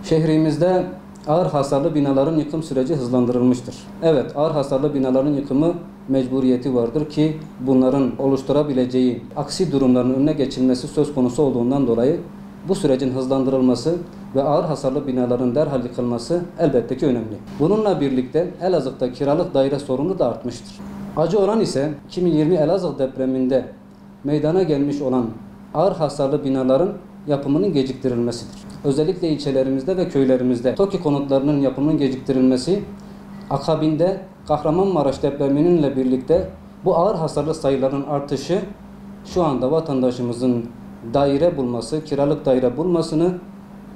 Şehrimizde ağır hasarlı binaların yıkım süreci hızlandırılmıştır. Evet, ağır hasarlı binaların yıkımı mecburiyeti vardır ki bunların oluşturabileceği aksi durumların önüne geçilmesi söz konusu olduğundan dolayı bu sürecin hızlandırılması ve ağır hasarlı binaların derhal yıkılması elbette ki önemli. Bununla birlikte Elazığ'da kiralık daire sorunu da artmıştır. Acı olan ise 2020 Elazığ depreminde meydana gelmiş olan ağır hasarlı binaların yapımının geciktirilmesidir. Özellikle ilçelerimizde ve köylerimizde TOKİ konutlarının yapımının geciktirilmesi, akabinde Kahramanmaraş depreminle birlikte bu ağır hasarlı sayıların artışı şu anda vatandaşımızın daire bulması, kiralık daire bulmasını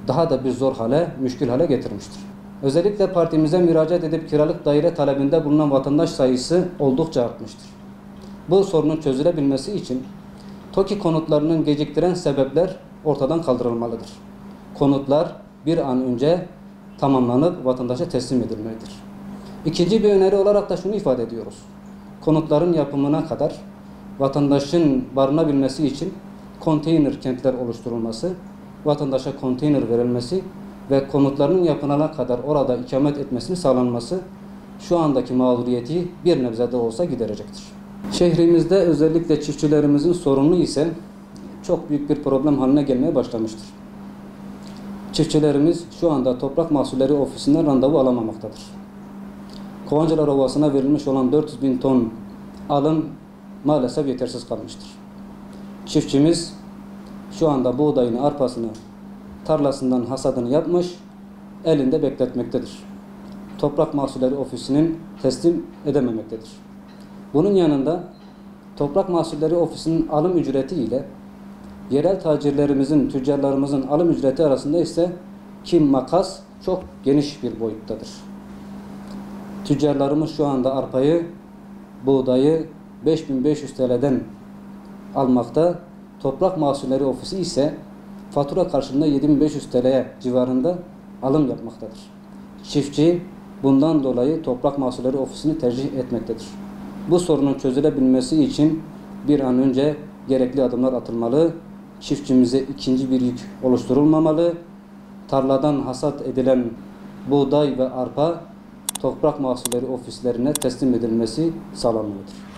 daha da bir zor hale, müşkül hale getirmiştir. Özellikle partimize müracaat edip kiralık daire talebinde bulunan vatandaş sayısı oldukça artmıştır. Bu sorunun çözülebilmesi için TOKİ konutlarının geciktiren sebepler ortadan kaldırılmalıdır. Konutlar bir an önce tamamlanıp vatandaşa teslim edilmelidir. İkinci bir öneri olarak da şunu ifade ediyoruz. Konutların yapımına kadar vatandaşın barınabilmesi için konteyner kentler oluşturulması, vatandaşa konteyner verilmesi ve konutlarının yapılana kadar orada ikamet etmesini sağlanması şu andaki mağduriyeti bir nebze de olsa giderecektir. Şehrimizde özellikle çiftçilerimizin sorunu ise çok büyük bir problem haline gelmeye başlamıştır. Çiftçilerimiz şu anda Toprak Mahsulleri Ofisi'nden randevu alamamaktadır. Kovancılar Ovası'na verilmiş olan 400.000 ton alım maalesef yetersiz kalmıştır. Çiftçimiz şu anda buğdayını, arpasını, tarlasından hasadını yapmış, elinde bekletmektedir. Toprak Mahsulleri Ofisi'nin teslim edememektedir. Bunun yanında Toprak Mahsulleri Ofisi'nin alım ücreti ile yerel tacirlerimizin, tüccarlarımızın alım ücreti arasında ise makas çok geniş bir boyuttadır. Tüccarlarımız şu anda arpayı, buğdayı 5.500 TL'den almakta. Toprak Mahsulleri Ofisi ise fatura karşılığında 7.500 TL civarında alım yapmaktadır. Çiftçi bundan dolayı Toprak Mahsulleri Ofisi'ni tercih etmektedir. Bu sorunun çözülebilmesi için bir an önce gerekli adımlar atılmalı. Çiftçimize ikinci bir yük oluşturulmamalı. Tarladan hasat edilen buğday ve arpa Toprak Mahsulleri Ofislerine teslim edilmesi sağlanmalıdır.